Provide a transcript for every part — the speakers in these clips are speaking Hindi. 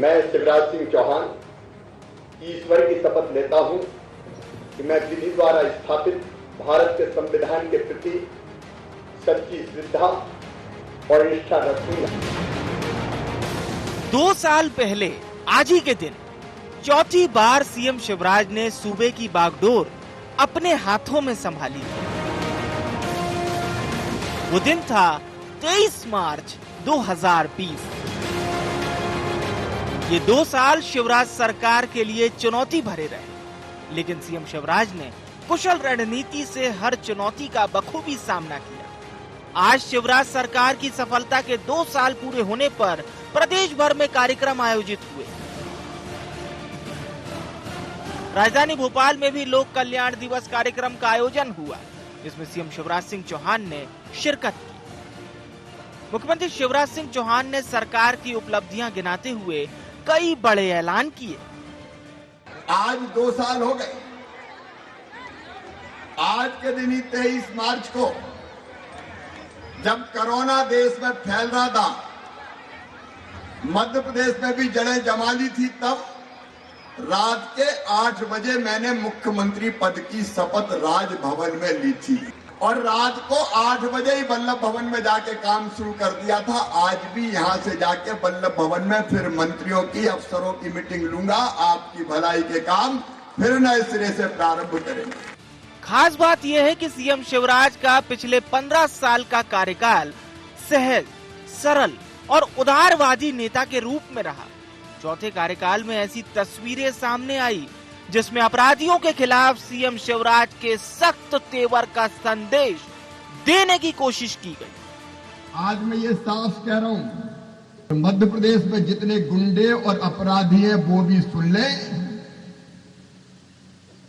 मैं शिवराज सिंह चौहान ईश्वर की शपथ लेता हूं कि मैं विधि द्वारा स्थापित भारत के संविधान के प्रति सच्ची श्रद्धा और निष्ठा रखूंगा। 2 साल पहले आज ही के दिन चौथी बार सीएम शिवराज ने सूबे की बागडोर अपने हाथों में संभाली। वो दिन था 23 मार्च 2020। ये 2 साल शिवराज सरकार के लिए चुनौती भरे रहे, लेकिन सीएम शिवराज ने कुशल रणनीति से हर चुनौती का बखूबी सामना किया। आज शिवराज सरकार की सफलता के 2 साल पूरे होने पर प्रदेश भर में कार्यक्रम आयोजित हुए। राजधानी भोपाल में भी लोक कल्याण दिवस कार्यक्रम का आयोजन हुआ, जिसमें सीएम शिवराज सिंह चौहान ने शिरकत की। मुख्यमंत्री शिवराज सिंह चौहान ने सरकार की उपलब्धियां गिनाते हुए कई बड़े ऐलान किए। आज 2 साल हो गए। आज के दिन ही 23 मार्च को जब कोरोना देश में फैल रहा था, मध्य प्रदेश में भी जड़ें जमा ली थी, तब रात के 8 बजे मैंने मुख्यमंत्री पद की शपथ राजभवन में ली थी और रात को 8 बजे ही वल्लभ भवन में जाके काम शुरू कर दिया था। आज भी यहां से जाके वल्लभ भवन में फिर मंत्रियों की, अफसरों की मीटिंग लूंगा। आपकी भलाई के काम फिर नए सिरे से प्रारंभ करेंगे। खास बात यह है कि सीएम शिवराज का पिछले 15 साल का कार्यकाल सहज, सरल और उदारवादी नेता के रूप में रहा। चौथे कार्यकाल में ऐसी तस्वीरें सामने आई जिसमें अपराधियों के खिलाफ सीएम शिवराज के सख्त तेवर का संदेश देने की कोशिश की गई। आज मैं ये साफ कह रहा हूं, मध्य प्रदेश में जितने गुंडे और अपराधी हैं वो भी सुन लें।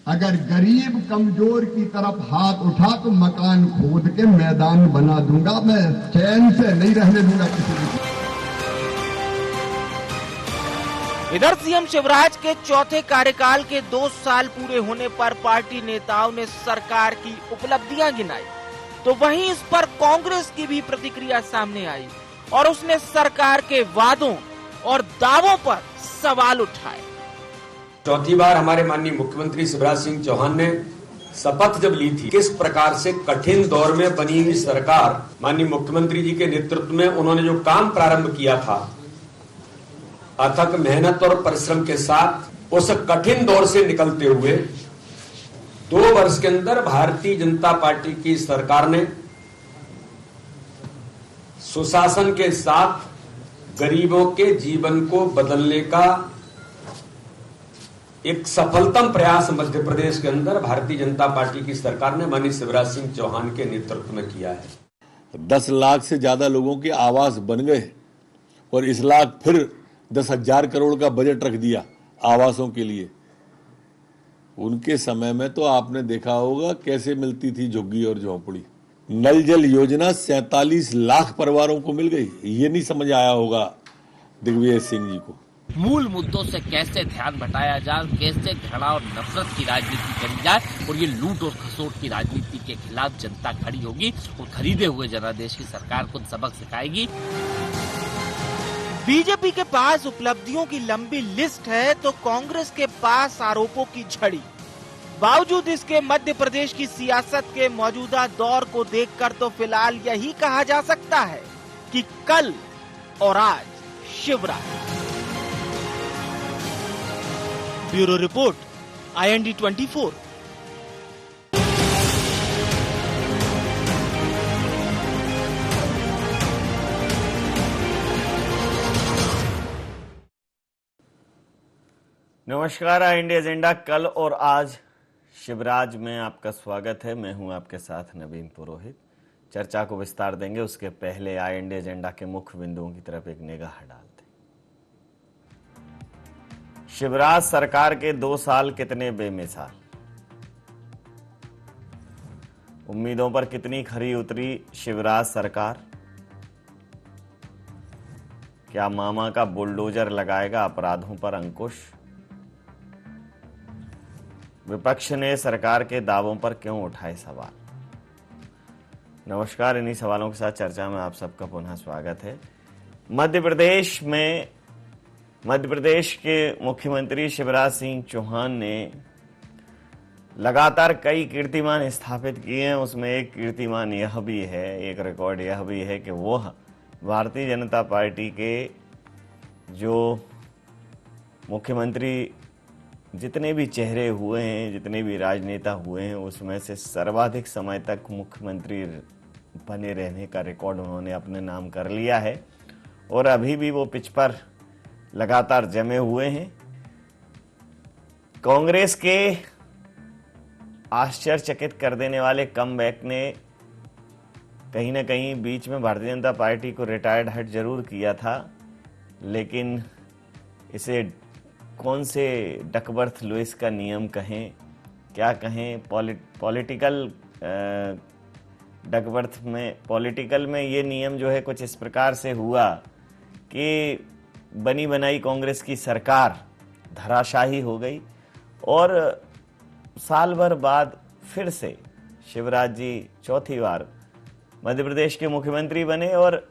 अगर गरीब कमजोर की तरफ हाथ उठा तो मकान खोद के मैदान बना दूंगा। मैं चैन से नहीं रहने दूंगा किसी को। इधर सीएम शिवराज के चौथे कार्यकाल के 2 साल पूरे होने पर पार्टी नेताओं ने सरकार की उपलब्धियां गिनाई, तो वहीं इस पर कांग्रेस की भी प्रतिक्रिया सामने आई और उसने सरकार के वादों और दावों पर सवाल उठाए। चौथी बार हमारे माननीय मुख्यमंत्री शिवराज सिंह चौहान ने शपथ जब ली थी, किस प्रकार से कठिन दौर में बनी हुई सरकार, माननीय मुख्यमंत्री जी के नेतृत्व में उन्होंने जो काम प्रारंभ किया था, अथक मेहनत और परिश्रम के साथ उस कठिन दौर से निकलते हुए 2 वर्ष के अंदर भारतीय जनता पार्टी की सरकार ने सुशासन के साथ गरीबों के जीवन को बदलने का एक सफलतम प्रयास मध्य प्रदेश के अंदर भारतीय जनता पार्टी की सरकार ने माननीय शिवराज सिंह चौहान के नेतृत्व में किया है। 10 लाख से ज्यादा लोगों के आवास बन गए और इस लाख फिर 10,000 करोड़ का बजट रख दिया आवासों के लिए। उनके समय में तो आपने देखा होगा कैसे मिलती थी झुग्गी और झोंपड़ी। नल जल योजना 47 लाख परिवारों को मिल गई। ये नहीं समझ आया होगा दिग्विजय सिंह जी को। मूल मुद्दों से कैसे ध्यान भटाया जाए, कैसे घृणा और नफरत की राजनीति करी जाए और ये लूट और खसोट की राजनीति के खिलाफ जनता खड़ी होगी और खरीदे हुए जनादेश की सरकार को सबक सिखाएगी। बीजेपी के पास उपलब्धियों की लंबी लिस्ट है तो कांग्रेस के पास आरोपों की झड़ी। बावजूद इसके मध्य प्रदेश की सियासत के मौजूदा दौर को देखकर तो फिलहाल यही कहा जा सकता है कि कल और आज शिवराज। Bureau report, IND 24। नमस्कार, IND एजेंडा कल और आज शिवराज में आपका स्वागत है। मैं हूं आपके साथ नवीन पुरोहित। चर्चा को विस्तार देंगे, उसके पहले IND एजेंडा के मुख्य बिंदुओं की तरफ एक निगाह डालते। शिवराज सरकार के 2 साल कितने बेमिसाल, उम्मीदों पर कितनी खरी उतरी शिवराज सरकार। क्या मामा का बुलडोजर लगाएगा अपराधों पर अंकुश। विपक्ष ने सरकार के दावों पर क्यों उठाए सवाल। नमस्कार, इन्हीं सवालों के साथ चर्चा में आप सबका पुनः स्वागत है। मध्य प्रदेश में मध्य प्रदेश के मुख्यमंत्री शिवराज सिंह चौहान ने लगातार कई कीर्तिमान स्थापित किए हैं। उसमें एक कीर्तिमान यह भी है, एक रिकॉर्ड यह भी है कि वो भारतीय जनता पार्टी के जो मुख्यमंत्री जितने भी चेहरे हुए हैं, जितने भी राजनेता हुए हैं, उसमें से सर्वाधिक समय तक मुख्यमंत्री बने रहने का रिकॉर्ड उन्होंने अपने नाम कर लिया है और अभी भी वो पिच पर लगातार जमे हुए हैं। कांग्रेस के आश्चर्यचकित कर देने वाले कमबैक ने कहीं ना कहीं बीच में भारतीय जनता पार्टी को रिटायर्ड हट जरूर किया था, लेकिन इसे कौन से डकवर्थ लुइस का नियम कहें, क्या कहें, पॉलिटिकल डकवर्थ में, पॉलिटिकल में ये नियम जो है कुछ इस प्रकार से हुआ कि बनी बनाई कांग्रेस की सरकार धराशाही हो गई और साल भर बाद फिर से शिवराज जी चौथी बार मध्य प्रदेश के मुख्यमंत्री बने। और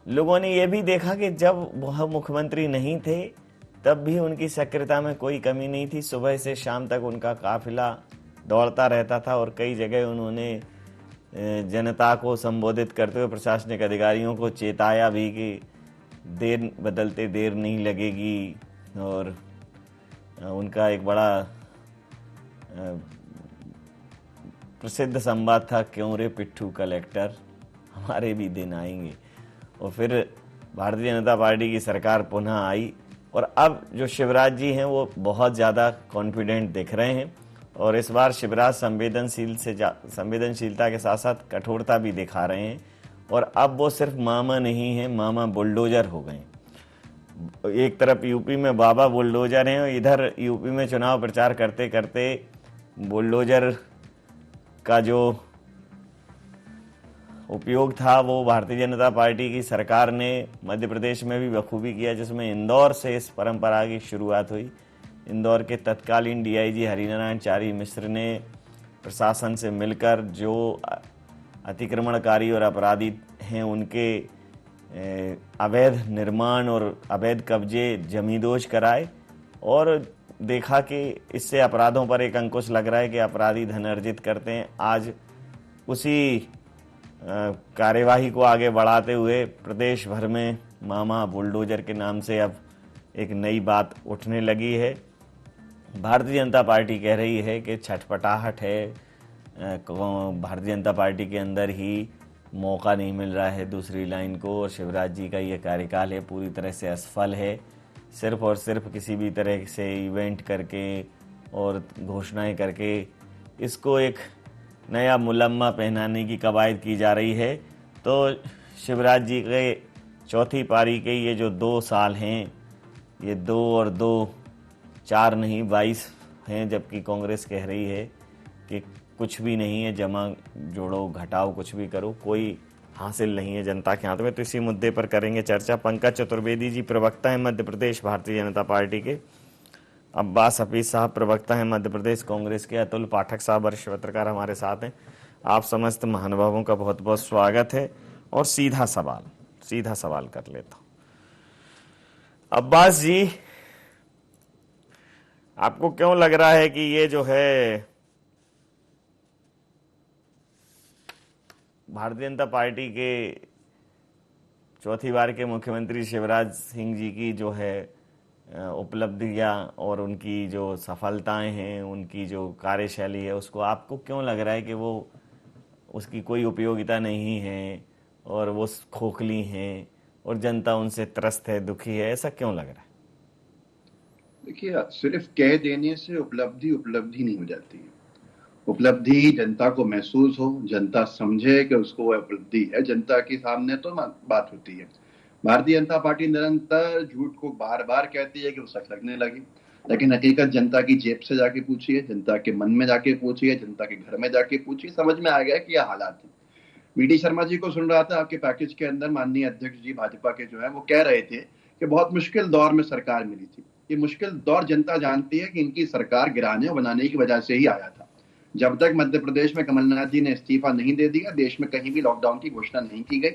लोगों ने यह भी देखा कि जब वह मुख्यमंत्री नहीं थे तब भी उनकी सक्रियता में कोई कमी नहीं थी। सुबह से शाम तक उनका काफिला दौड़ता रहता था और कई जगह उन्होंने जनता को संबोधित करते हुए प्रशासनिक अधिकारियों को चेताया भी कि देर बदलते देर नहीं लगेगी। और उनका एक बड़ा प्रसिद्ध संवाद था, क्यों रे पिट्ठू कलेक्टर, हमारे भी दिन आएंगे। और फिर भारतीय जनता पार्टी की सरकार पुनः आई और अब जो शिवराज जी हैं वो बहुत ज़्यादा कॉन्फिडेंट दिख रहे हैं और इस बार शिवराज संवेदनशीलता के साथ साथ कठोरता भी दिखा रहे हैं और अब वो सिर्फ मामा नहीं हैं, मामा बुलडोजर हो गए। एक तरफ यूपी में बाबा बुलडोजर हैं और इधर यूपी में चुनाव प्रचार करते करते बुलडोजर का जो उपयोग था वो भारतीय जनता पार्टी की सरकार ने मध्य प्रदेश में भी बखूबी किया, जिसमें इंदौर से इस परंपरा की शुरुआत हुई। इंदौर के तत्कालीन डीआईजी हरिनारायण चारी मिश्र ने प्रशासन से मिलकर जो अतिक्रमणकारी और अपराधी हैं उनके अवैध निर्माण और अवैध कब्जे जमींदोज कराए और देखा कि इससे अपराधों पर एक अंकुश लग रहा है कि अपराधी धन अर्जित करते हैं। आज उसी कार्यवाही को आगे बढ़ाते हुए प्रदेश भर में मामा बुलडोजर के नाम से अब एक नई बात उठने लगी है। भारतीय जनता पार्टी कह रही है कि छटपटाहट है, भारतीय जनता पार्टी के अंदर ही मौका नहीं मिल रहा है दूसरी लाइन को और शिवराज जी का ये कार्यकाल है पूरी तरह से असफल है। सिर्फ और सिर्फ किसी भी तरह से इवेंट करके और घोषणाएं करके इसको एक नया मुलम्मा पहनाने की कवायद की जा रही है। तो शिवराज जी के चौथी पारी के ये जो 2 साल हैं, ये 2 और 2 4 नहीं 22 हैं, जबकि कांग्रेस कह रही है कि कुछ भी नहीं है, जमा जोड़ो घटाओ कुछ भी करो, कोई हासिल नहीं है जनता के हाथ में। तो इसी मुद्दे पर करेंगे चर्चा। पंकज चतुर्वेदी जी प्रवक्ता हैं मध्य प्रदेश भारतीय जनता पार्टी के, अब्बास हफीज साहब प्रवक्ता हैं मध्य प्रदेश कांग्रेस के, अतुल पाठक साहब वरिष्ठ पत्रकार हमारे साथ हैं। आप समस्त महानुभावों का बहुत बहुत स्वागत है और सीधा सवाल कर लेता हूं। अब्बास जी, आपको क्यों लग रहा है कि ये जो है भारतीय जनता पार्टी के चौथी बार के मुख्यमंत्री शिवराज सिंह जी की जो है उपलब्धियां और उनकी जो सफलताएं हैं, उनकी जो कार्यशैली है, उसको आपको क्यों लग रहा है कि वो उसकी कोई उपयोगिता नहीं है और वो खोखली हैं और जनता उनसे त्रस्त है, दुखी है, ऐसा क्यों लग रहा है? देखिए, सिर्फ कह देने से उपलब्धि नहीं हो जाती है। उपलब्धि जनता को महसूस हो, जनता समझे कि उसको वह उपलब्धि है, जनता के सामने तो बात होती है। भारतीय जनता पार्टी निरंतर झूठ को बार बार कहती है कि वो सच लगने लगी, लेकिन हकीकत जनता की जेब से जाके पूछिए, जनता के मन में जाके पूछिए, जनता के घर में जाके पूछिए, समझ में आ गया कि यह हालात है। वीडी शर्मा जी को सुन रहा था आपके पैकेज के अंदर, माननीय अध्यक्ष जी भाजपा के जो है वो कह रहे थे कि बहुत मुश्किल दौर में सरकार मिली थी। ये मुश्किल दौर जनता जानती है कि इनकी सरकार गिराने और बनाने की वजह से ही आया था। जब तक मध्य प्रदेश में कमलनाथ जी ने इस्तीफा नहीं दे दिया, देश में कहीं भी लॉकडाउन की घोषणा नहीं की गई,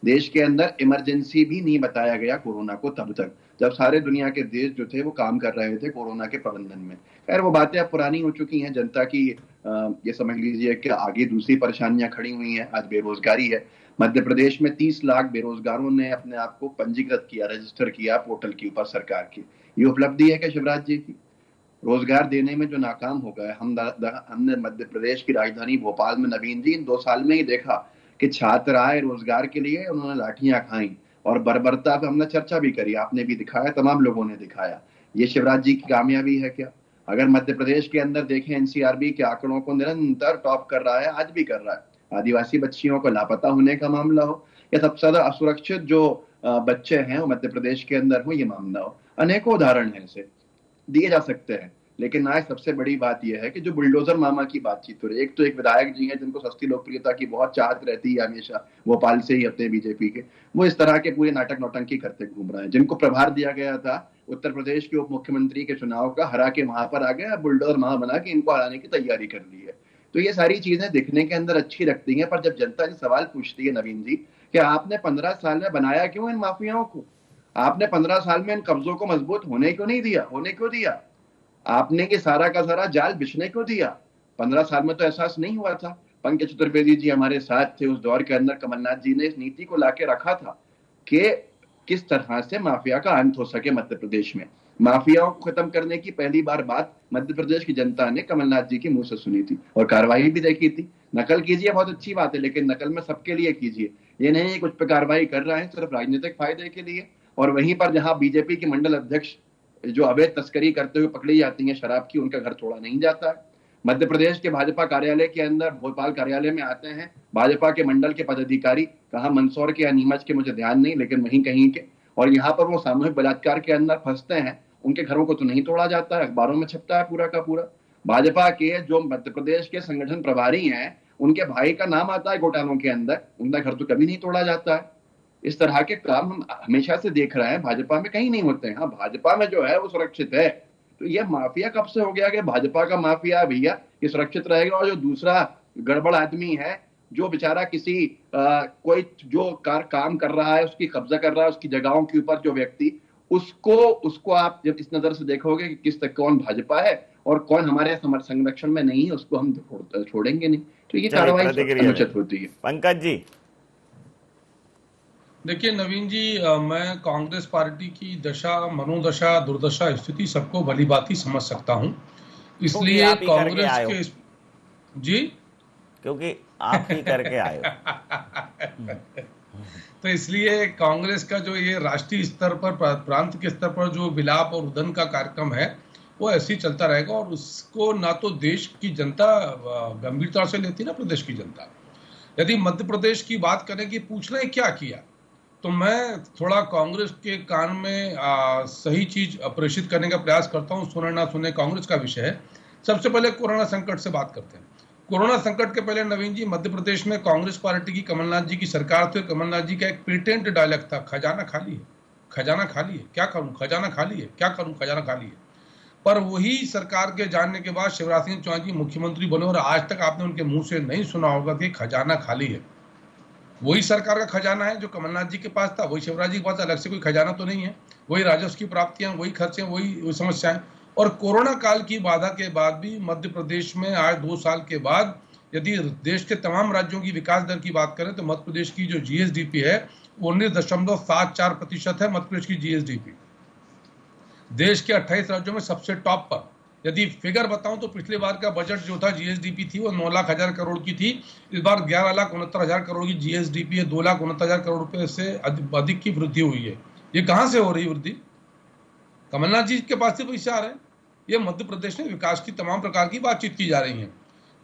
देश के अंदर इमरजेंसी भी नहीं बताया गया कोरोना को तब तक, जब सारे दुनिया के देश जो थे वो काम कर रहे थे कोरोना के प्रबंधन में। खैर वो बातें अब पुरानी हो चुकी हैं। जनता की ये समझ लीजिए कि आगे दूसरी परेशानियां खड़ी हुई हैं। आज बेरोजगारी है। मध्य प्रदेश में 30 लाख बेरोजगारों ने अपने आप को पंजीकृत किया, रजिस्टर किया पोर्टल के ऊपर सरकार की। ये उपलब्धि है क्या शिवराज जी की? रोजगार देने में जो नाकाम हो गए हमने मध्य प्रदेश की राजधानी भोपाल में नवीन जी इन 2 साल में ही देखा कि छात्र आए रोजगार के लिए, उन्होंने लाठियां खाई और बर्बरता पे हमने चर्चा भी करी, आपने भी दिखाया, तमाम लोगों ने दिखाया। ये शिवराज जी की कामयाबी है क्या? अगर मध्य प्रदेश के अंदर देखें, एनसीआरबी के आंकड़ों को निरंतर टॉप कर रहा है, आज भी कर रहा है। आदिवासी बच्चियों को लापता होने का मामला हो या सबसे ज्यादा असुरक्षित जो बच्चे हैं वो मध्य प्रदेश के अंदर हो, ये मामला हो, अनेकों उदाहरण है ऐसे दिए जा सकते हैं। लेकिन आज सबसे बड़ी बात यह है कि जो बुलडोजर मामा की बातचीत हो रही है, एक तो एक विधायक जी हैं जिनको सस्ती लोकप्रियता की बहुत चाहत रहती है हमेशा, भोपाल से ही होते हैं बीजेपी के, वो इस तरह के पूरे नाटक नौटंकी करते घूम रहे हैं। जिनको प्रभार दिया गया था उत्तर प्रदेश के उप मुख्यमंत्री के चुनाव का, हरा के वहां पर आ गया, बुलडोजर मामा बना के इनको हराने की तैयारी कर ली है। तो ये सारी चीजें दिखने के अंदर अच्छी लगती हैं, पर जब जनता से सवाल पूछती है नवीन जी कि आपने 15 साल में बनाया क्यों इन माफियाओं को, आपने 15 साल में इन कब्जों को मजबूत होने क्यों नहीं दिया, होने क्यों दिया, आपने ये सारा का सारा जाल बिछने क्यों दिया? 15 साल में तो एहसास नहीं हुआ था। पंकज चतुर्वेदी जी हमारे साथ थे उस दौर के अंदर, कमलनाथ जी ने इस नीति को लाके रखा था कि किस तरह से माफिया का अंत हो सके मध्य प्रदेश में। माफियाओं को खत्म करने की पहली बार बात मध्य प्रदेश की जनता ने कमलनाथ जी के मुंह से सुनी थी और कार्रवाई भी देखी थी। नकल कीजिए, बहुत अच्छी बात है, लेकिन नकल में सबके लिए कीजिए। ये नहीं कुछ पे कार्रवाई कर रहे हैं सिर्फ राजनीतिक फायदे के लिए, और वहीं पर जहां बीजेपी के मंडल अध्यक्ष जो अवैध तस्करी करते हुए पकड़ी जाती है शराब की, उनका घर छोड़ा नहीं जाता है। मध्य प्रदेश के भाजपा कार्यालय के अंदर, भोपाल कार्यालय में आते हैं भाजपा के मंडल के पदाधिकारी, कहां मंदसौर के या नीमच के मुझे ध्यान नहीं, लेकिन वहीं कहीं के, और यहाँ पर वो सामूहिक बलात्कार के अंदर फंसते हैं, उनके घरों को तो नहीं तोड़ा जाता है, अखबारों में छपता है पूरा का पूरा। भाजपा के जो मध्य प्रदेश के संगठन प्रभारी हैं, उनके भाई का नाम आता है घोटालों के अंदर, उनका घर तो कभी नहीं तोड़ा जाता है। इस तरह के काम हम हमेशा से देख रहे हैं, भाजपा में कहीं नहीं होते हैं। हाँ, भाजपा में जो है वो सुरक्षित है। तो ये माफिया कब से हो गया कि भाजपा का माफिया भैया ये सुरक्षित रहेगा, और जो दूसरा गड़बड़ आदमी है जो बेचारा किसी कोई जो काम कर रहा है, उसकी कब्जा कर रहा है उसकी जगहों के ऊपर, जो व्यक्ति, उसको आप जब इस नजर से देखोगे कि किस तक कौन भाजपा है और कौन हमारे संरक्षण में नहीं है, उसको हम छोड़ेंगे नहीं। तो ये कार्रवाई अनुचित होती है। पंकज जी, देखिए नवीन जी, मैं कांग्रेस पार्टी की दशा, मनोदशा, दुर्दशा, स्थिति सबको भली भांति समझ सकता हूं। इसलिए कांग्रेस के जी, क्योंकि आप ही करके आए हो तो इसलिए कांग्रेस का जो ये राष्ट्रीय स्तर पर, प्रांत के स्तर पर जो विलाप और रुदन का कार्यक्रम है, वो ऐसे ही चलता रहेगा। और उसको ना तो देश की जनता गंभीरता से लेती, ना प्रदेश की जनता। यदि मध्य प्रदेश की बात करें कि पूछ रहे क्या किया, तो मैं थोड़ा कांग्रेस के कान में सही चीज प्रेषित करने का प्रयास करता हूं। सुने ना सुने कांग्रेस का विषय है। सबसे पहले कोरोना संकट से बात करते हैं। कोरोना संकट के पहले नवीन जी, मध्य प्रदेश में कांग्रेस पार्टी की, कमलनाथ जी की सरकार थी। कमलनाथ जी का एक पेटेंट डायलॉग था, खजाना खाली है, खजाना खाली है, क्या करूं, खजाना खाली है, क्या करूं, खजाना खाली है। पर वही सरकार के जानने के बाद शिवराज सिंह चौहान जी मुख्यमंत्री बने, और आज तक आपने उनके मुंह से नहीं सुना होगा कि खजाना खाली है। वही सरकार का खजाना है जो कमलनाथ जी के पास था, वही शिवराज जी के पास, अलग से कोई खजाना तो नहीं है। वही राजस्व की प्राप्तियां, वही खर्चे, वही समस्याएं। और कोरोना काल की बाधा के बाद भी मध्य प्रदेश में आज 2 साल के बाद यदि देश के तमाम राज्यों की विकास दर की बात करें तो मध्य प्रदेश की जो जीएसडीपी है वो 19.74% है। मध्य प्रदेश की जीएसडीपी देश के 28 राज्यों में सबसे टॉप पर। यदि फिगर बताऊं तो पिछले बार का बजट जो था, जीएसडीपी थी, वो 9,00,000 करोड़ की थी। इस बार 11,69,000 करोड़ की जीएसडीपी है। 2,69,000 करोड़ रुपए से अधिक की वृद्धि हुई है। ये कहां से हो रही वृद्धि? कमलनाथ जी के पास से पैसे आ रहे हैं। ये मध्य प्रदेश में विकास की तमाम प्रकार की बातचीत की जा रही है।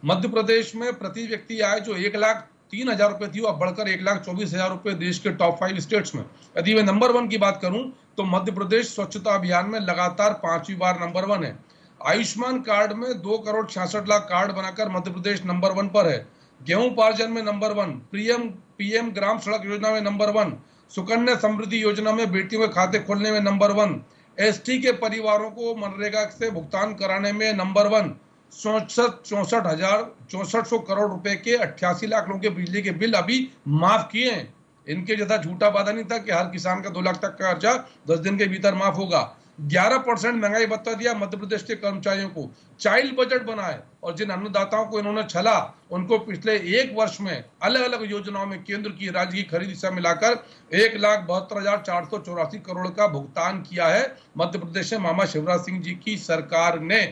मध्य प्रदेश में प्रति व्यक्ति आय जो 1,03,000 रुपए थी, वो अब बढ़कर 1,24,000 रुपए देश के टॉप 5 स्टेट्स में। यदि मैं नंबर 1 की बात करूं तो मध्य प्रदेश स्वच्छता अभियान में लगातार 5वीं बार नंबर 1 है। आयुष्मान कार्ड में 2,66,00,000 कार्ड बनाकर मध्य प्रदेश नंबर 1 पर है। गेहूं उपार्जन में नंबर 1, पीएम ग्राम सड़क योजना में नंबर 1, सुकन्या समृद्धि योजना में बेटियों के खाते खोलने में नंबर 1, एसटी के परिवारों को मनरेगा से भुगतान कराने में नंबर 1, 64,000 करोड़ रुपए के 88 लाख लोगों के बिजली के बिल अभी माफ किए हैं। इनके जैसा झूठा वादा नहीं था कि हर किसान का 2 लाख तक का खर्चा 10 दिन के भीतर माफ होगा। 11% महंगाई भत्ता दिया मध्य प्रदेश के कर्मचारियों को, चाइल्ड बजट बनाए, और जिन अन्नदाताओं को इन्होंने छला उनको पिछले 1 वर्ष में अलग अलग योजनाओं में केंद्र की, राज्य की खरीद हिस्सा मिलाकर 1,72,484 करोड़ का भुगतान किया है मध्य प्रदेश में मामा शिवराज सिंह जी की सरकार ने।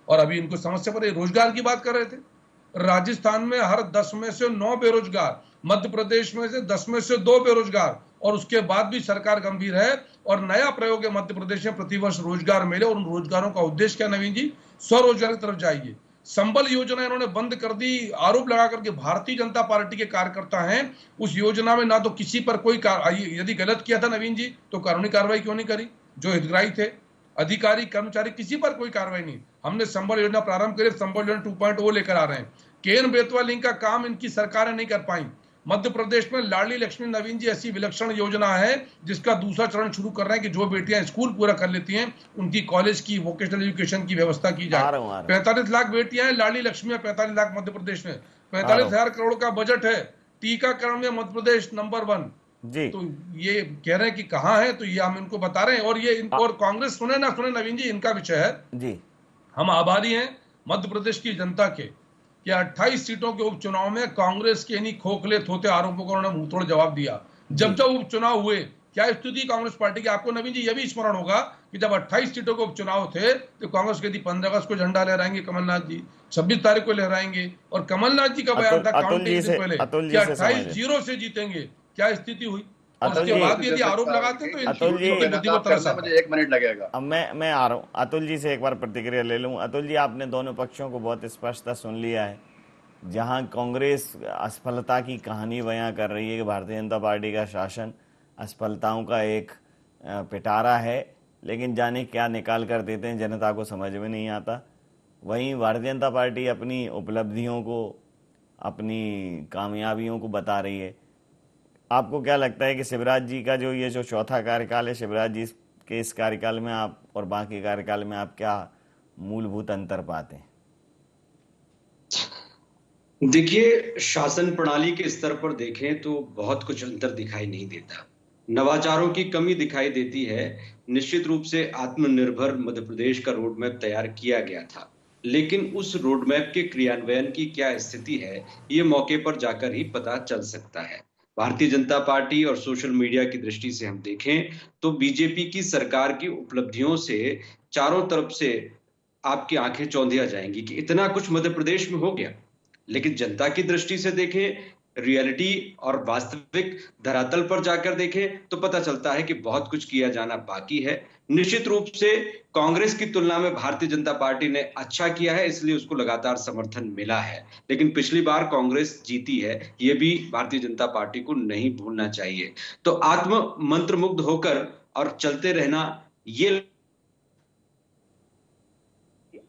और अभी इनको समस्या पर रोजगार की बात कर रहे थे। राजस्थान में हर 10 में से 9 बेरोजगार, मध्य प्रदेश में से 10 में से 2 बेरोजगार, और उसके बाद भी सरकार गंभीर है। और नया प्रयोग है मध्य प्रदेश में प्रतिवर्ष रोजगार मेले, और उन रोजगारों का उद्देश्य क्या नवीन जी? स्वरोजगार की तरफ जाइए। संबल योजना इन्होंने बंद कर दी, आरोप लगा करके भारतीय जनता पार्टी के कार्यकर्ता हैं। उस योजना में ना तो किसी पर कोई यदि गलत किया था नवीन जी तो कानूनी कार्रवाई क्यों नहीं करी? जो हितग्राही थे, अधिकारी, कर्मचारी, किसी पर कोई कार्रवाई नहीं। हमने संबल योजना प्रारंभ करी, संबल योजना 2.0 लेकर आ रहे हैं। केन बेतवा लिंक का काम इनकी सरकारें नहीं कर पाई। मध्य प्रदेश में लाडली लक्ष्मी नवीन जी ऐसी विलक्षण योजना है जिसका दूसरा चरण शुरू कर रहे हैं कि जो बेटियां स्कूल पूरा कर लेती हैं उनकी कॉलेज की, वोकेशनल एजुकेशन की व्यवस्था की जाए। 45 लाख बेटियां हैं लाडली लक्ष्मी में, 45 लाख मध्य प्रदेश में, 45,000 करोड़ का बजट है। टीकाकरण में मध्य प्रदेश नंबर 1 जी। तो ये कह रहे हैं कि कहाँ है, तो ये हम इनको बता रहे हैं। और ये इनको, और कांग्रेस सुने ना सुने नवीन जी, इनका विषय है जी। हम आभारी हैं मध्य प्रदेश की जनता के कि 28 सीटों के उपचुनाव में कांग्रेस के इन्हीं खोखले थोते आरोपों को उन्होंने मुंहतोड़ जवाब दिया। जब जब उपचुनाव हुए क्या स्थिति कांग्रेस पार्टी की? आपको नवीन जी यह भी स्मरण होगा कि जब 28 सीटों के उपचुनाव थे तो कांग्रेस कहती 15 अगस्त को झंडा लहराएंगे कमलनाथ जी, 26 तारीख को लहराएंगे, और कमलनाथ जी का बयान था काउंटिंग से पहले कि 28-0 से जीतेंगे। क्या स्थिति हुई? उसके बाद यदि आरोप लगाते तो मुझे 1 मिनट लगेगा। अब मैं आ रहा हूँ अतुल जी से एक बार प्रतिक्रिया ले लूँ। अतुल जी, आपने दोनों पक्षों को बहुत स्पष्टता सुन लिया है। जहाँ कांग्रेस असफलता की कहानी बयां कर रही है कि भारतीय जनता पार्टी का शासन असफलताओं का एक पिटारा है, लेकिन जाने क्या निकाल कर देते हैं जनता को समझ में नहीं आता। वहीं भारतीय जनता पार्टी अपनी उपलब्धियों को, अपनी कामयाबियों को बता रही है। आपको क्या लगता है कि शिवराज जी का जो ये जो चौथा कार्यकाल है, शिवराज जी के इस कार्यकाल में आप और बाकी कार्यकाल में आप क्या मूलभूत अंतर पाते हैं? देखिए, शासन प्रणाली के स्तर पर देखें तो बहुत कुछ अंतर दिखाई नहीं देता। नवाचारों की कमी दिखाई देती है। निश्चित रूप से आत्मनिर्भर मध्य प्रदेश का रोड मैप तैयार किया गया था, लेकिन उस रोड मैप के क्रियान्वयन की क्या स्थिति है ये मौके पर जाकर ही पता चल सकता है। भारतीय जनता पार्टी और सोशल मीडिया की दृष्टि से हम देखें तो बीजेपी की सरकार की उपलब्धियों से चारों तरफ से आपकी आंखें चौंधिया जाएंगी कि इतना कुछ मध्य प्रदेश में हो गया। लेकिन जनता की दृष्टि से देखें, रियलिटी और वास्तविक धरातल पर जाकर देखें तो पता चलता है कि बहुत कुछ किया जाना बाकी है। निश्चित रूप से कांग्रेस की तुलना में भारतीय जनता पार्टी ने अच्छा किया है, इसलिए उसको लगातार समर्थन मिला है। लेकिन पिछली बार कांग्रेस जीती है, ये भी भारतीय जनता पार्टी को नहीं भूलना चाहिए। तो आत्म मंत्र मुग्ध होकर और चलते रहना, ये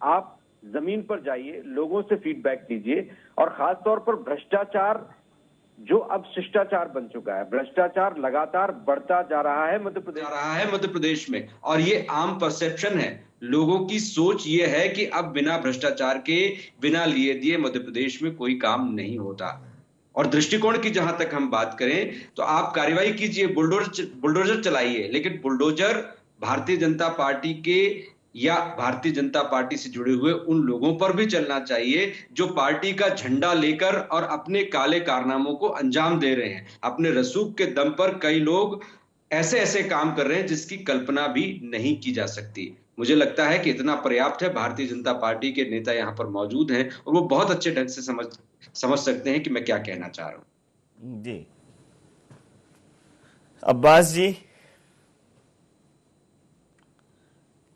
आप जमीन पर जाइए, लोगों से फीडबैक लीजिए, और खास तौर पर भ्रष्टाचार जो अब शिष्टाचार बन चुका है, भ्रष्टाचार लगातार बढ़ता जा रहा है मध्य प्रदेश में, और ये आम परसेप्शन है। लोगों की सोच ये है कि अब बिना भ्रष्टाचार के, बिना लिए दिए मध्य प्रदेश में कोई काम नहीं होता। और दृष्टिकोण की जहां तक हम बात करें तो आप कार्रवाई कीजिए, बुलडोजर चलाइए, लेकिन बुलडोजर भारतीय जनता पार्टी के या भारतीय जनता पार्टी से जुड़े हुए उन लोगों पर भी चलना चाहिए जो पार्टी का झंडा लेकर और अपने काले कारनामों को अंजाम दे रहे हैं। अपने रसूख के दम पर कई लोग ऐसे ऐसे काम कर रहे हैं जिसकी कल्पना भी नहीं की जा सकती। मुझे लगता है कि इतना पर्याप्त है। भारतीय जनता पार्टी के नेता यहाँ पर मौजूद हैं और वो बहुत अच्छे ढंग से समझ सकते हैं कि मैं क्या कहना चाह रहा हूं। जी अब्बास जी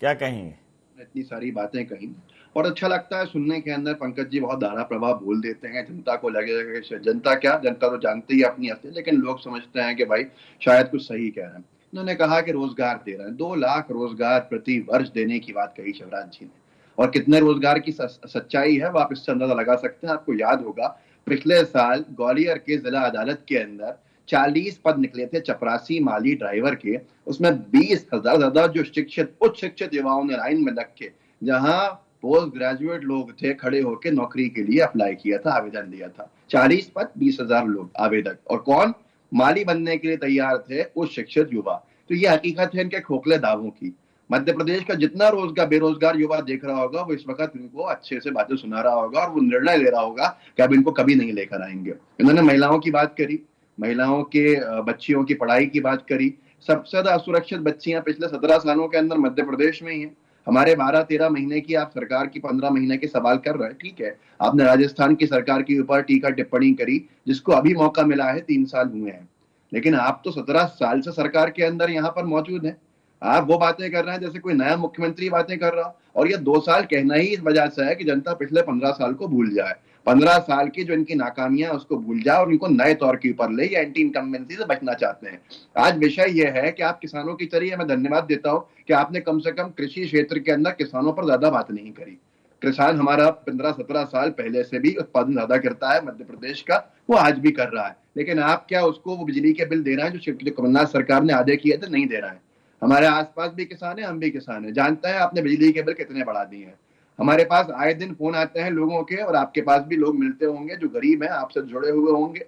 क्या कहेंगे? इतनी सारी बातें कही और अच्छा लगता है सुनने के अंदर। पंकज जी बहुत धारा प्रवाह बोल देते हैं, जनता को लगेगा कि जनता क्या, जनता तो जानती है अपनी असली, लेकिन लोग समझते हैं कि भाई शायद कुछ सही कह रहे हैं। उन्होंने कहा कि रोजगार दे रहे हैं, 2 लाख रोजगार प्रति वर्ष देने की बात कही शिवराज जी ने, और कितने रोजगार की सच्चाई है वो आप इससे अंदाजा लगा सकते हैं। आपको याद होगा पिछले साल ग्वालियर के जिला अदालत के अंदर 40 पद निकले थे चपरासी माली ड्राइवर के, उसमें 20,000 ज्यादा जो शिक्षित, उच्च शिक्षित युवाओं ने लाइन में लग के, जहां पोस्ट ग्रेजुएट लोग थे, खड़े होकर नौकरी के लिए अप्लाई किया था, आवेदन दिया था। 40 पद, 20,000 लोग आवेदक, और कौन? माली बनने के लिए तैयार थे वो शिक्षित युवा। तो ये हकीकत है इनके खोखले दावों की। मध्य प्रदेश का जितना बेरोजगार युवा देख रहा होगा वो इस वक्त इनको अच्छे से बातें सुना रहा होगा और वो निर्णय ले रहा होगा कि अब इनको कभी नहीं लेकर आएंगे। इन्होंने महिलाओं की बात करी, महिलाओं के बच्चियों की पढ़ाई की बात करी। सबसे ज्यादा असुरक्षित बच्चियां पिछले 17 सालों के अंदर मध्य प्रदेश में ही है। हमारे 12-13 महीने की आप सरकार की 15 महीने के सवाल कर रहे हैं, ठीक है। आपने राजस्थान की सरकार के ऊपर टीका टिप्पणी करी जिसको अभी मौका मिला है, 3 साल हुए हैं, लेकिन आप तो 17 साल से सरकार के अंदर यहाँ पर मौजूद हैं। आप वो बातें कर रहे हैं जैसे कोई नया मुख्यमंत्री बातें कर रहा। और ये 2 साल कहना ही इस वजह से है कि जनता पिछले 15 साल को भूल जाए, 15 साल की जो इनकी नाकामियां उसको भूल जाए और इनको नए तौर के ऊपर ले, या एंटी इनकम्बेंसी से बचना चाहते हैं। आज विषय यह है कि आप किसानों की, चलिए मैं धन्यवाद देता हूं कि आपने कम से कम कृषि क्षेत्र के अंदर किसानों पर ज्यादा बात नहीं करी। किसान हमारा 15-17 साल पहले से भी उत्पादन ज्यादा करता है मध्य प्रदेश का, वो आज भी कर रहा है, लेकिन आप क्या उसको वो बिजली के बिल दे रहे हैं जो कमलनाथ सरकार ने आधे किए थे? नहीं दे रहे हैं। हमारे आसपास भी किसान है, हम भी किसान है, जानते हैं आपने बिजली के बिल कितने बढ़ा दिए हैं। हमारे पास आए दिन फोन आते हैं लोगों के, और आपके पास भी लोग मिलते होंगे जो गरीब हैं, आपसे जुड़े हुए होंगे।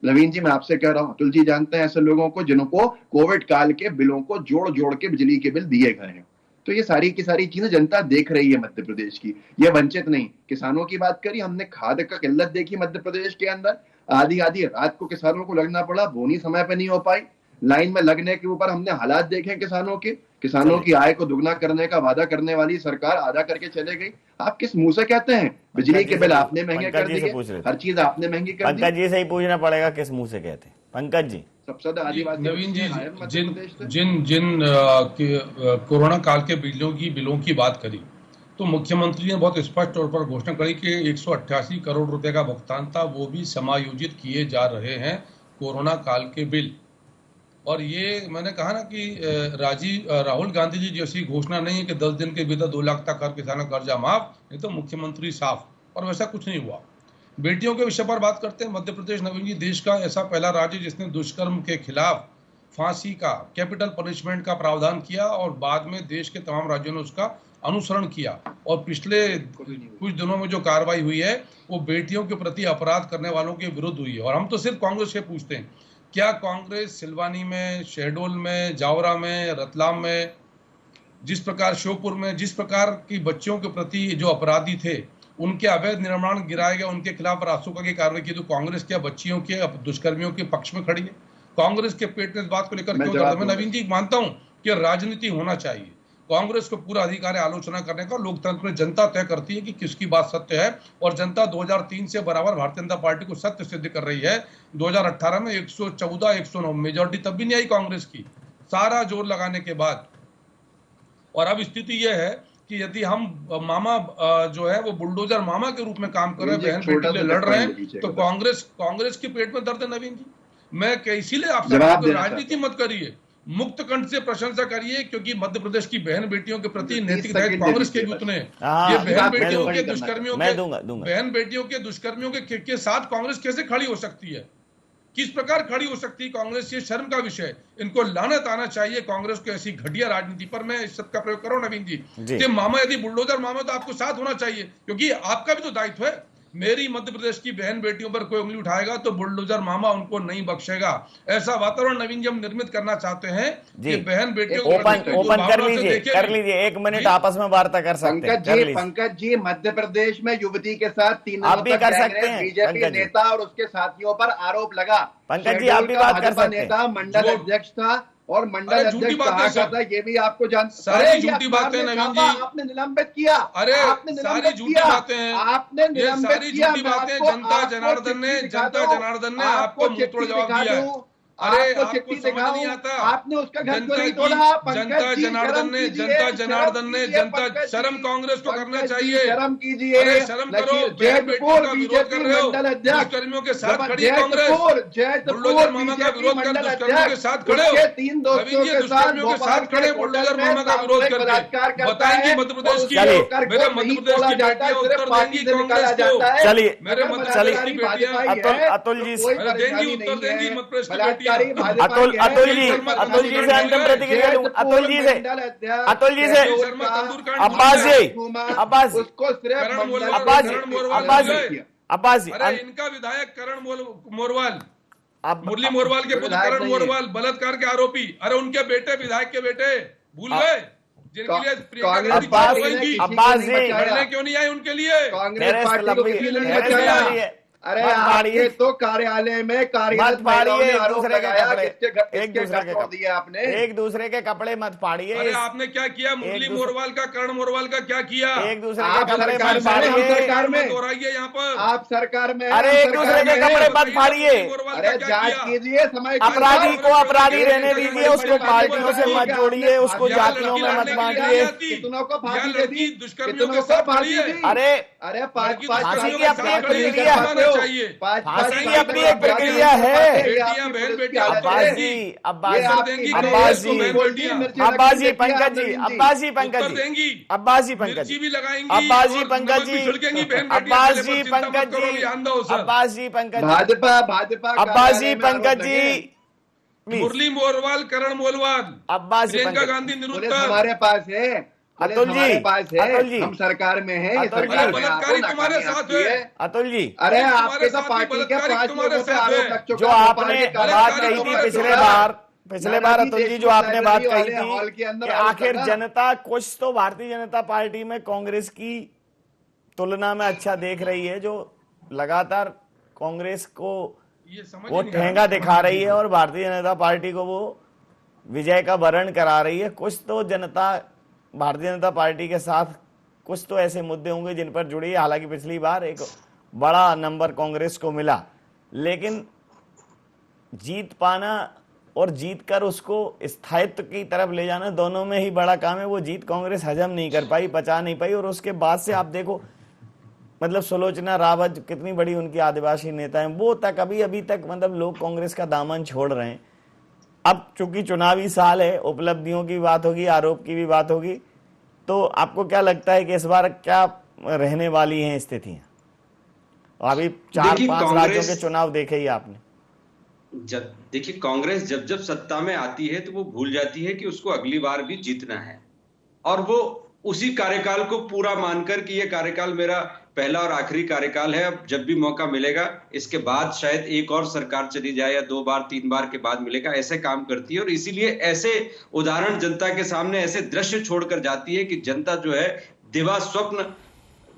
नवीन जी मैं आपसे कह रहा हूं, अतुल जी जानते हैं ऐसे लोगों को जिनको कोविड काल के बिलों को जोड़ जोड़ के बिजली के बिल दिए गए हैं। तो ये सारी की सारी चीजें जनता देख रही है मध्य प्रदेश की, ये वंचित नहीं। किसानों की बात करी, हमने खाद का किल्लत देखी मध्य प्रदेश के अंदर, आधी रात को किसानों को लगना पड़ा, बोनी समय पे नहीं हो पाई, लाइन में लगने के ऊपर हमने हालात देखे किसानों की आय को दुगना करने का वादा करने वाली सरकार आधा करके चले गई। आप किस मुंह से कहते हैं बिजली के बिल आपने महंगे कर दिए, हर चीज आपने महंगी कर दी? पंकज जी से ही पूछना पड़ेगा किस मुंह से कहते हैं। पंकज जी, सबसे ज्यादा आदिवासी नवीन जी, जिन कोरोना काल के बिलों की बात करी तो मुख्यमंत्री ने बहुत स्पष्ट तौर पर घोषणा करी कि 188 करोड़ रुपए का भुगतान था, वो भी समायोजित किए जा रहे हैं कोरोना काल के बिल। और ये मैंने कहा ना कि राहुल गांधी जी जैसी घोषणा नहीं है कि 10 दिन के भीतर 2 लाख तक हर किसानों का कर्जा माफ, नहीं तो मुख्यमंत्री साफ, और वैसा कुछ नहीं हुआ। बेटियों के विषय पर बात करते हैं। मध्य प्रदेश नवीन जी देश का ऐसा पहला राज्य जिसने दुष्कर्म के खिलाफ फांसी का, कैपिटल पनिशमेंट का प्रावधान किया, और बाद में देश के तमाम राज्यों ने उसका अनुसरण किया। और पिछले कुछ दिनों में जो कार्रवाई हुई है वो बेटियों के प्रति अपराध करने वालों के विरुद्ध हुई है। और हम तो सिर्फ कांग्रेस से पूछते हैं, क्या कांग्रेस सिलवानी में, शहडोल में, जावरा में, रतलाम में, जिस प्रकार श्योपुर में जिस प्रकार की बच्चियों के प्रति जो अपराधी थे उनके अवैध निर्माण गिराए गए, उनके खिलाफ रासुका की कार्रवाई की, तो कांग्रेस क्या बच्चियों के दुष्कर्मियों के पक्ष में खड़ी है? कांग्रेस के पेट में इस बात को लेकर क्यों दर्द? मैं नवीन जी मानता हूं कि राजनीति होना चाहिए, कांग्रेस को पूरा अधिकार है आलोचना करने का। लोकतंत्र में जनता तय करती है कि किसकी बात सत्य है, और जनता 2003 से बराबर भारतीय जनता पार्टी को सत्य सिद्ध कर रही है। 2018 में 114-109 मेजॉरिटी तब भी नहीं आई कांग्रेस की, सारा जोर लगाने के बाद। और अब स्थिति यह है कि यदि हम मामा जो है वो बुलडोजर मामा के रूप में काम कर रहे हैं, बहन बेटी लिए लड़ रहे हैं, तो कांग्रेस के पेट में दर्द है नवीन जी। मैं इसीलिए आपसे राजनीति मत करिए, मुक्त कंठ से प्रशंसा करिए, क्योंकि मध्य प्रदेश की बहन बेटियों के प्रति नैतिक दायित्व कांग्रेस के यूथ ने, ये बहन बेटियों के दुष्कर्मियों के साथ कांग्रेस कैसे खड़ी हो सकती है, किस प्रकार खड़ी हो सकती है कांग्रेस? ये शर्म का विषय, इनको लानत आना चाहिए कांग्रेस को ऐसी घटिया राजनीति पर। मैं इस शब्द का प्रयोग करूं नवीन जी कि मामा यदि बुलडोजर मामा तो आपको साथ होना चाहिए, क्योंकि आपका भी तो दायित्व है। मेरी मध्य प्रदेश की बहन बेटियों पर कोई उंगली उठाएगा तो बुलडोजर मामा उनको नहीं बख्शेगा। ऐसा वातावरण नवीन जी हम निर्मित करना चाहते हैं कि बहन बेटियों को ओपन कर लीजिए 1 मिनट आपस में वार्ता कर सकते हैं। पंकज जी, मध्य प्रदेश में युवती के साथ 3 आप भी कर सकते हैं। बीजेपी नेता और उसके साथियों पर आरोप लगा। पंकज जी आप भी बात कर सकते हैं। नेता मंडल अध्यक्ष था और मंडल अध्यक्ष कहा था, ये भी आपको सारी झूठी बातें नवीन जी आपने निलंबित किया। अरे सारी झूठी बातें हैं, आपने सारी झूठी बातें। जनता जनार्दन ने आपको मुंह तोड़ जवाब दिया है। अरे आपको समझ नहीं आता, आपने उसका घर क्यों नहीं तोड़ा? जनता जनार्दन ने जनता शर्म कांग्रेस को करना चाहिए, शर्म कीजिए। अरे शर्म करो, बहन बेटियों का विरोध कर रहे हो, दुष्कर्मियों के साथ खड़ी है कांग्रेस। बुलडोजर मामा का विरोध कर दुष्कर्मियों के साथ खड़े हो, दुष्कर्मियों के साथ खड़े बुलडोजर मामा का विरोध करके बताएंगे मध्य प्रदेश की, मेरे मध्य प्रदेश की बेटियां उत्तर देंगी कांग्रेस को। चलिए मेरे मध्य प्रदेश की बेटियां अतुल जी देंगी, उत्तर देंगी मध्य प्रदेश की बेटियां। अतुल जी से अंतिम प्रतिक्रिया लूं। अतुल जी से अब्बास जी अरे इनका विधायक करण मोरवाल मुरली मोरवाल के पुत्र करण मोरवाल बलात्कार के आरोपी, अरे उनके बेटे, विधायक के बेटे भूल गए, जिनके लिए प्रियंका गांधी अब्बास जी लड़ने क्यों नहीं आए उनके लिए? कांग्रेस पार्टी को किसी ने नहीं बचाया। अरे आपके तो कार्यालय में कार्यरत महिलाओं ने आरोप लगाया, एक दूसरे के कपड़े मत फाड़िए। अरे आपने क्या किया? मुरली मोरवाल का, करण मोरवाल का क्या किया? एक दूसरे के कपड़े मत फाड़िए। सरकार में दोहराइए यहाँ पर, आप सरकार में, अरे एक दूसरे के कपड़े मत फाड़िए। अरे जांच कीजिए, समय अपराधी को अपराधी रहने दीजिए, उसको पार्टियों से मत जोड़िए, उसको जातियों में मत बांटिए। कितनों को फांसी दे दी, दुष्कर्मियों के साथ फाड़ी है। अरे फांसी की अपनी एक प्रक्रिया है, फांसी की अपनी एक प्रक्रिया है। अब्बासी पंकज जी, अब्बासी पंकज जी, अब्बासी पंकज जी, अब्बासी पंकज जी, अब्बासी पंकज जी, अब्बासी पंकज, भाजपा भाजपा, अब्बासी पंकज जी, मुरली मोरवाल, करण मोरवाल, अब्बासी प्रियंका गांधी निरुत्तर हमारे पास है, अतुल जी, अतुल जी, हम सरकार में हैं, सरकार में तुम्हारे साथ है अतुल जी। अरे आपके तो पार्टी के 5 लोगों पे आरोप लग चुका, जो आपने बात कही थी पिछले बार अतुल जी, जो आपने बात कही थी कि आखिर जनता कुछ तो भारतीय जनता पार्टी में कांग्रेस की तुलना में अच्छा देख रही है, जो लगातार कांग्रेस को वो ठेंगा दिखा रही है और भारतीय जनता पार्टी को वो विजय का वर्ण करा रही है। कुछ तो जनता भारतीय जनता पार्टी के साथ, कुछ तो ऐसे मुद्दे होंगे जिन पर जुड़ी है। हालांकि पिछली बार एक बड़ा नंबर कांग्रेस को मिला, लेकिन जीत पाना और जीत कर उसको स्थायित्व की तरफ ले जाना, दोनों में ही बड़ा काम है। वो जीत कांग्रेस हजम नहीं कर पाई, पचा नहीं पाई, और उसके बाद से आप देखो, मतलब सुलोचना रावत कितनी बड़ी उनकी आदिवासी नेता है, वो तक अभी तक मतलब लोग कांग्रेस का दामन छोड़ रहे हैं। अब चूंकि चुनावी साल है, उपलब्धियों की बात होगी, आरोप की भी बात होगी, तो आपको क्या लगता है कि इस बार क्या रहने वाली हैं स्थितियां? अभी 4-5 राज्यों के चुनाव देखे ही आपने। देखिए, कांग्रेस जब जब सत्ता में आती है तो वो भूल जाती है कि उसको अगली बार भी जीतना है, और वो उसी कार्यकाल को पूरा मानकर कि ये कार्यकाल मेरा पहला और आखिरी कार्यकाल है, अब जब भी मौका मिलेगा इसके बाद शायद एक और सरकार चली जाए या 2 बार 3 बार के बाद मिलेगा, ऐसे काम करती है। और इसीलिए ऐसे उदाहरण जनता के सामने, ऐसे दृश्य छोड़कर जाती है कि जनता जो है दिवा स्वप्न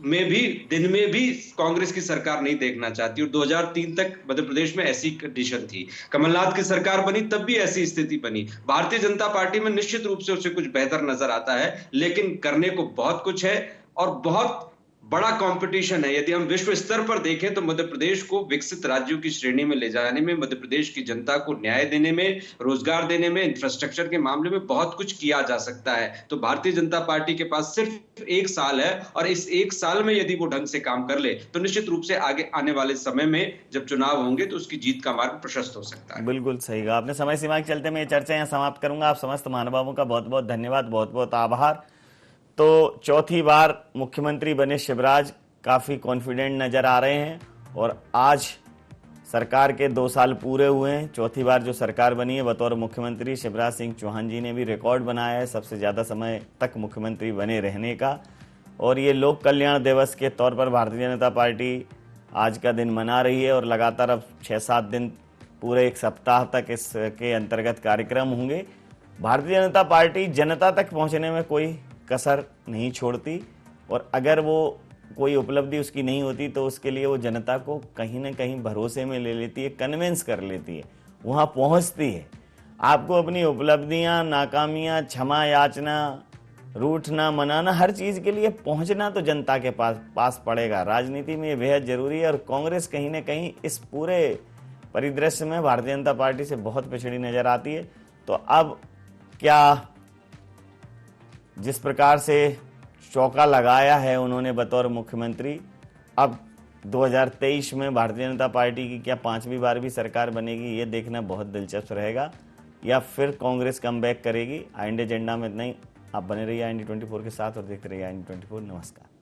में भी, दिन में भी कांग्रेस की सरकार नहीं देखना चाहती। और 2003 तक मध्य प्रदेश में ऐसी कंडीशन थी, कमलनाथ की सरकार बनी तब भी ऐसी स्थिति बनी। भारतीय जनता पार्टी में निश्चित रूप से उसे कुछ बेहतर नजर आता है, लेकिन करने को बहुत कुछ है और बहुत बड़ा कंपटीशन है। यदि हम विश्व स्तर पर देखें तो मध्य प्रदेश को विकसित राज्यों की श्रेणी में ले जाने में, मध्य प्रदेश की जनता को न्याय देने में, रोजगार देने में, इंफ्रास्ट्रक्चर के मामले में बहुत कुछ किया जा सकता है। तो भारतीय जनता पार्टी के पास सिर्फ 1 साल है, और इस 1 साल में यदि वो ढंग से काम कर ले तो निश्चित रूप से आगे आने वाले समय में जब चुनाव होंगे तो उसकी जीत का मार्ग प्रशस्त हो सकता है। बिल्कुल सही कहा आपने। समय सीमा के चलते मैं ये चर्चा यहाँ समाप्त करूंगा। आप समस्त महानुभावों का बहुत बहुत धन्यवाद, बहुत बहुत आभार। तो चौथी बार मुख्यमंत्री बने शिवराज काफ़ी कॉन्फिडेंट नज़र आ रहे हैं, और आज सरकार के 2 साल पूरे हुए हैं। चौथी बार जो सरकार बनी है बतौर मुख्यमंत्री, शिवराज सिंह चौहान जी ने भी रिकॉर्ड बनाया है सबसे ज़्यादा समय तक मुख्यमंत्री बने रहने का। और ये लोक कल्याण दिवस के तौर पर भारतीय जनता पार्टी आज का दिन मना रही है, और लगातार अब 6-7 दिन, पूरे 1 सप्ताह तक इसके अंतर्गत कार्यक्रम होंगे। भारतीय जनता पार्टी जनता तक पहुँचने में कोई कसर नहीं छोड़ती, और अगर वो कोई उपलब्धि उसकी नहीं होती तो उसके लिए वो जनता को कहीं ना कहीं भरोसे में ले लेती है, कन्विंस कर लेती है, वहाँ पहुँचती है। आपको अपनी उपलब्धियाँ, नाकामियाँ, क्षमा याचना, रूठना, मनाना, हर चीज़ के लिए पहुँचना तो जनता के पास पड़ेगा। राजनीति में ये बेहद ज़रूरी है, और कांग्रेस कहीं ना कहीं इस पूरे परिदृश्य में भारतीय जनता पार्टी से बहुत पिछड़ी नज़र आती है। तो अब क्या, जिस प्रकार से चौका लगाया है उन्होंने बतौर मुख्यमंत्री, अब 2023 में भारतीय जनता पार्टी की क्या 5वीं बार भी सरकार बनेगी, ये देखना बहुत दिलचस्प रहेगा, या फिर कांग्रेस कमबैक करेगी। IND एजेंडा में इतना ही। आप बने रहिए IND 24 के साथ और देखते रहिए IND 24। नमस्कार।